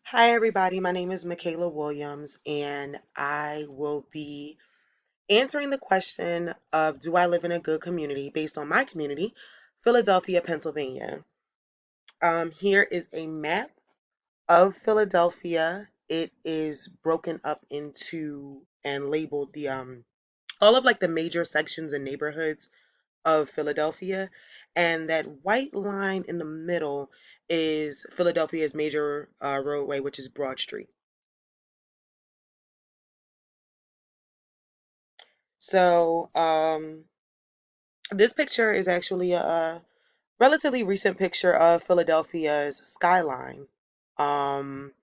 Hi, everybody. My name is Mikayla.Williams, and I will be answering the question of do I live in a good community based on my community, Philadelphia, Pennsylvania. Here is a map of Philadelphia. It is broken up into and labeled the all of like the major sections and neighborhoods of Philadelphia, and that white line in the middle is Philadelphia's major roadway, which is Broad Street. So, this picture is actually a relatively recent picture of Philadelphia's skyline. Um,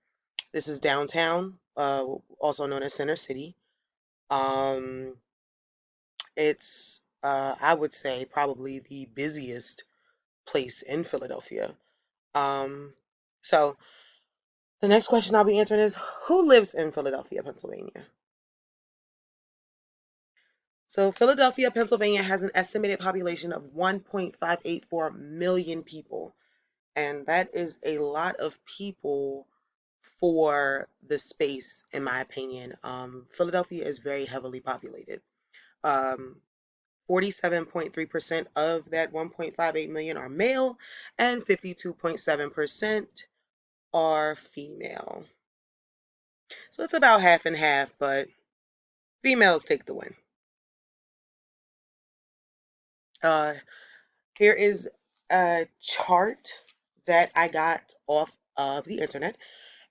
this is downtown, also known as Center City. Um, it's, I would say, probably the busiest place in Philadelphia. Um, so, the next question I'll be answering is who lives in Philadelphia, Pennsylvania? So, Philadelphia, Pennsylvania has an estimated population of 1.584 million people. And that is a lot of people for the space, in my opinion. Philadelphia is very heavily populated. 47.3% of that 1.58 million are male, and 52.7% are female. So it's about half and half, but females take the win. Uh, Here is a chart that I got off of the internet,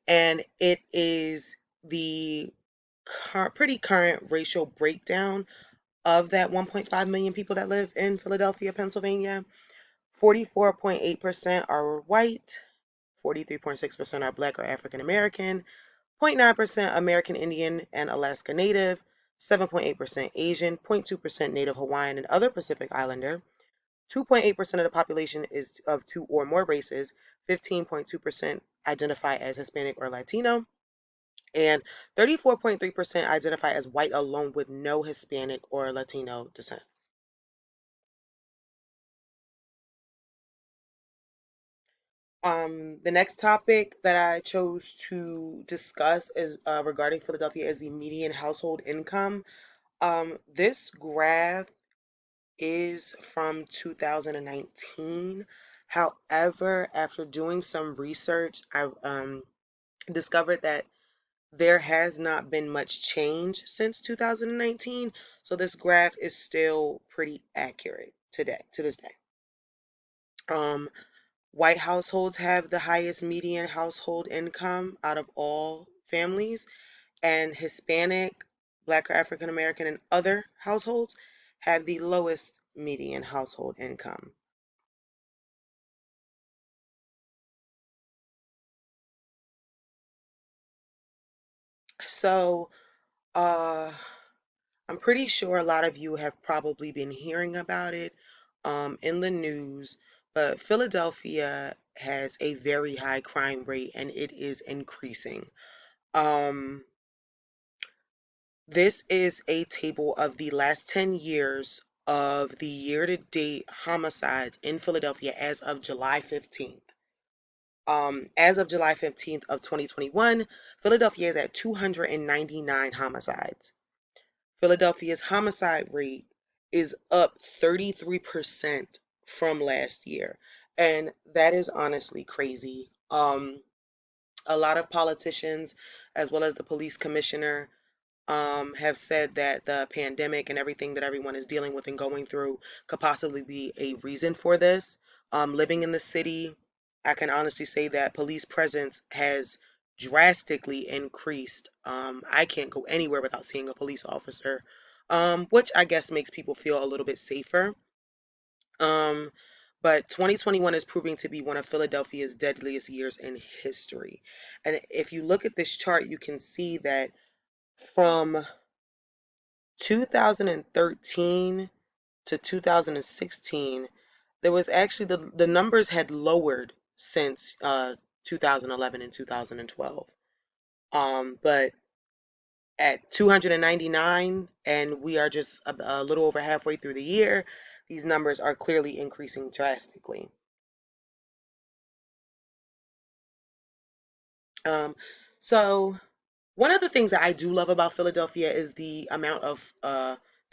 and it is the pretty current racial breakdown of that 1.5 million people that live in Philadelphia, Pennsylvania. 44.8% are white, 43.6% are Black or African American, 0.9% American Indian and Alaska Native, 7.8% Asian, 0.2% Native Hawaiian and other Pacific Islander, 2.8% of the population is of two or more races, 15.2% identify as Hispanic or Latino, and 34.3% identify as white alone with no Hispanic or Latino descent. The next topic that I chose to discuss is regarding Philadelphia is the median household income. This graph is from 2019. However, after doing some research, I discovered that there has not been much change since 2019. So this graph is still pretty accurate today, to this day. Um, White households have the highest median household income out of all families, and Hispanic, Black or African American, and other households have the lowest median household income. So, uh, I'm pretty sure a lot of you have probably been hearing about it in the news, but Philadelphia has a very high crime rate and it is increasing. Um, This is a table of the last 10 years of the year-to-date homicides in Philadelphia as of July 15th. As of July 15th of 2021, Philadelphia is at 299 homicides. Philadelphia's homicide rate is up 33% from last year. And that is honestly crazy. A lot of politicians, as well as the police commissioner, have said that the pandemic and everything that everyone is dealing with and going through could possibly be a reason for this. Living in the city, I can honestly say that police presence has drastically increased. I can't go anywhere without seeing a police officer, which I guess makes people feel a little bit safer. Um, but 2021 is proving to be one of Philadelphia's deadliest years in history. And if you look at this chart, you can see that from 2013 to 2016, there was actually the numbers had lowered since 2011 and 2012. But at 299, and we are just a little over halfway through the year, these numbers are clearly increasing drastically. Um, so one of the things that I do love about Philadelphia is the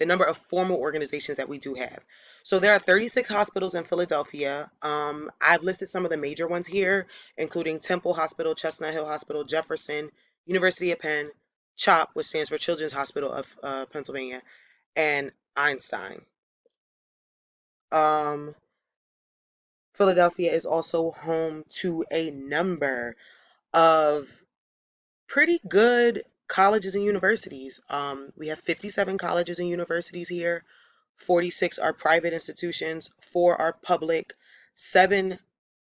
number of formal organizations that we do have. So there are 36 hospitals in Philadelphia. I've listed some of the major ones here, including Temple Hospital, Chestnut Hill Hospital, Jefferson, University of Penn, CHOP, which stands for Children's Hospital of Pennsylvania, and Einstein. Um, Philadelphia is also home to a number of pretty good colleges and universities. We have 57 colleges and universities here. 46 are private institutions, 4 are public, 7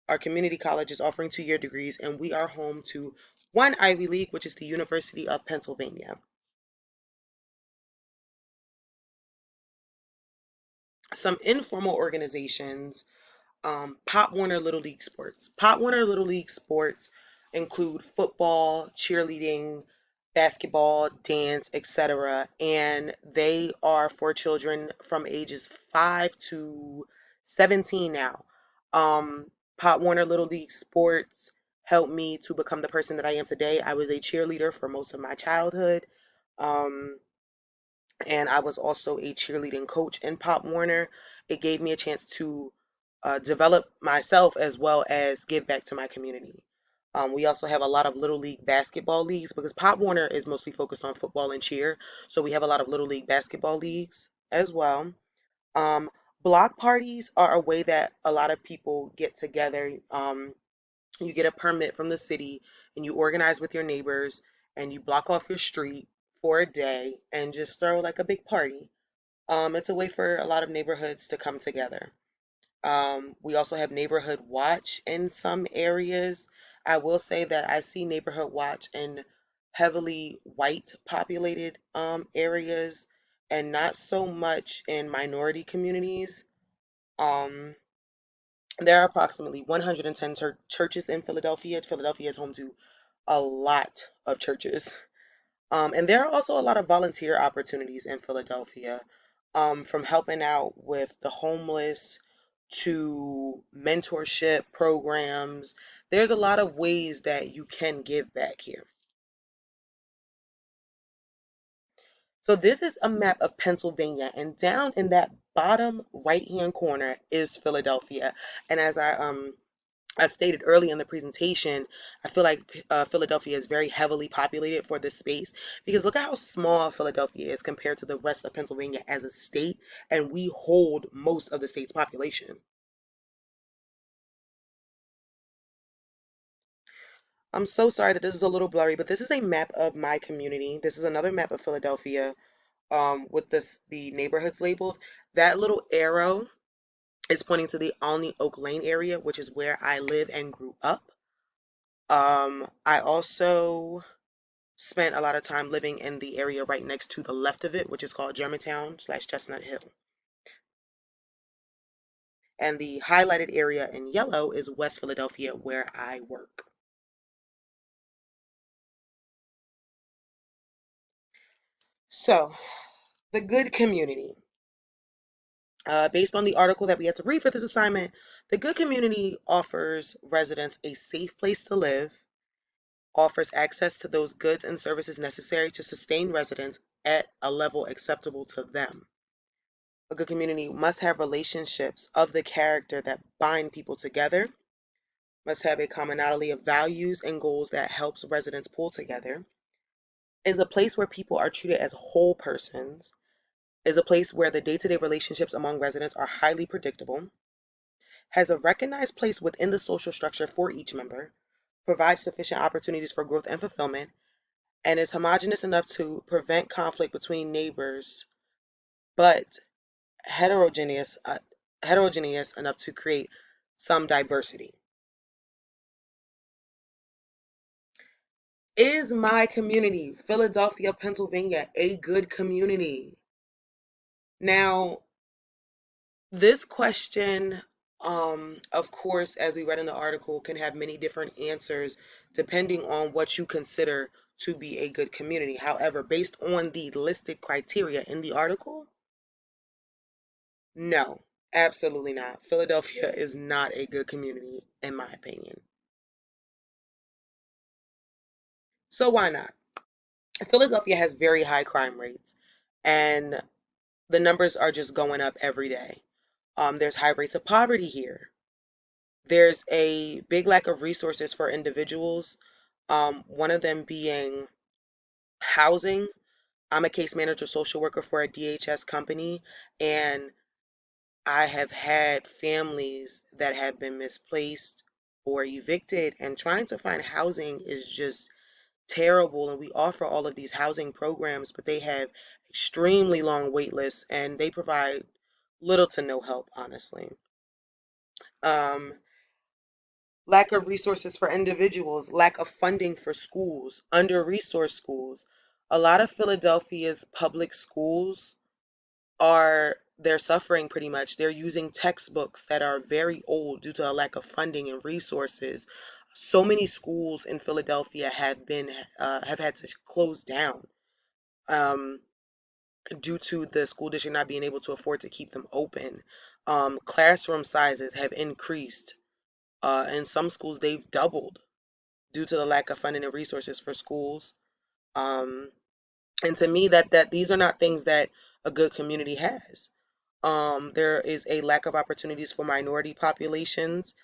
are community colleges offering 2-year degrees, and we are home to one Ivy League, which is the University of Pennsylvania. Some informal organizations. Pop Warner Little League Sports. Pop Warner Little League Sports include football, cheerleading, basketball, dance, etc. And they are for children from ages 5 to 17 now. Pop Warner Little League Sports helped me to become the person that I am today. I was a cheerleader for most of my childhood. Um, and I was also a cheerleading coach in Pop Warner. It gave me a chance to develop myself as well as give back to my community. We also have a lot of Little League basketball leagues because Pop Warner is mostly focused on football and cheer. So we have a lot of Little League basketball leagues as well. Um, Block parties are a way that a lot of people get together. You get a permit from the city and you organize with your neighbors and you block off your street for a day and just throw like a big party. It's a way for a lot of neighborhoods to come together. We also have neighborhood watch in some areas. I will say that I see neighborhood watch in heavily white populated areas and not so much in minority communities. Um, there are approximately 110 churches in Philadelphia. Philadelphia is home to a lot of churches. And there are also a lot of volunteer opportunities in Philadelphia, from helping out with the homeless to mentorship programs. There's a lot of ways that you can give back here. So this is a map of Pennsylvania, and down in that bottom right-hand corner is Philadelphia. And as I stated early in the presentation, I feel like Philadelphia is very heavily populated for this space because look at how small Philadelphia is compared to the rest of Pennsylvania as a state, and we hold most of the state's population. I'm so sorry that this is a little blurry, but this is a map of my community. This is another map of Philadelphia, with the neighborhoods labeled. That little arrow is pointing to the Alney Oak Lane area, which is where I live and grew up. I also spent a lot of time living in the area right next to the left of it, which is called Germantown/Chestnut Hill. And the highlighted area in yellow is West Philadelphia, where I work. So, the good community. Based on the article that we had to read for this assignment, the good community offers residents a safe place to live, offers access to those goods and services necessary to sustain residents at a level acceptable to them. A good community must have relationships of the character that bind people together, must have a commonality of values and goals that helps residents pull together, is a place where people are treated as whole persons, is a place where the day-to-day relationships among residents are highly predictable, has a recognized place within the social structure for each member, provides sufficient opportunities for growth and fulfillment, and is homogeneous enough to prevent conflict between neighbors, but heterogeneous, heterogeneous enough to create some diversity. Is my community, Philadelphia, Pennsylvania, a good community? Now, this question, of course, as we read in the article, can have many different answers depending on what you consider to be a good community. However, based on the listed criteria in the article, no, absolutely not. Philadelphia is not a good community, in my opinion. So why not? Philadelphia has very high crime rates, and the numbers are just going up every day. There's high rates of poverty here. There's a big lack of resources for individuals. One of them being housing. I'm a case manager, social worker for a DHS company, and I have had families that have been misplaced or evicted, and trying to find housing is just terrible. And we offer all of these housing programs, but they have extremely long wait lists and they provide little to no help, honestly. Um, Lack of resources for individuals, lack of funding for schools, under-resourced schools. A lot of Philadelphia's public schools they're suffering pretty much. They're using textbooks that are very old due to a lack of funding and resources. So many schools in Philadelphia have had to close down um, due to the school district not being able to afford to keep them open. Classroom sizes have increased. In some schools, they've doubled due to the lack of funding and resources for schools. Um, and to me, that these are not things that a good community has. There is a lack of opportunities for minority populations.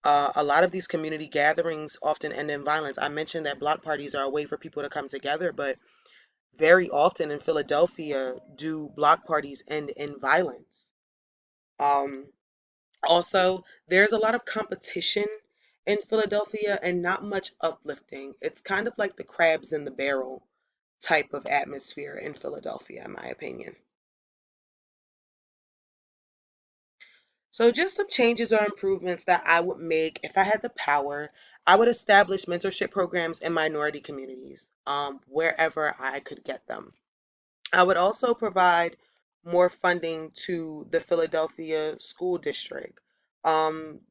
A lot of these community gatherings often end in violence. I mentioned that block parties are a way for people to come together, but very often in Philadelphia, do block parties end in violence. Um, Also, there's a lot of competition in Philadelphia and not much uplifting. It's kind of like the crabs in the barrel type of atmosphere in Philadelphia, in my opinion. So, just some changes or improvements that I would make if I had the power. I would establish mentorship programs in minority communities, wherever I could get them. I would also provide more funding to the Philadelphia school district.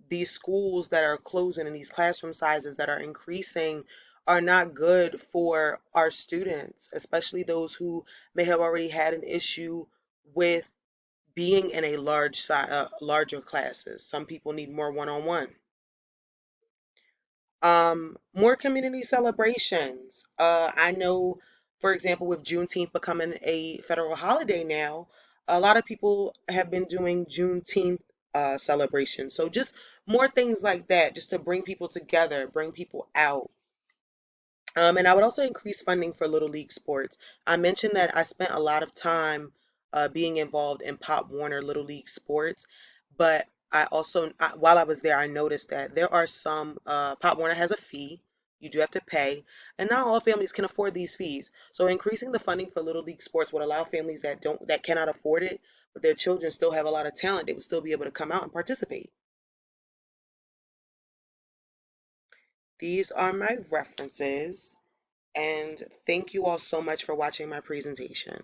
These schools that are closing and these classroom sizes that are increasing are not good for our students, especially those who may have already had an issue with being in a larger classes. Some people need more one-on-one. More community celebrations. I know, for example, with Juneteenth becoming a federal holiday now, a lot of people have been doing Juneteenth celebrations. So just more things like that, just to bring people together, bring people out. And I would also increase funding for Little League sports. I mentioned that I spent a lot of time being involved in Pop Warner Little League sports, but while I was there, I noticed that there are Pop Warner has a fee. You do have to pay, and not all families can afford these fees. So increasing the funding for Little League sports would allow families that cannot afford it, but their children still have a lot of talent. They would still be able to come out and participate. These are my references. And thank you all so much for watching my presentation.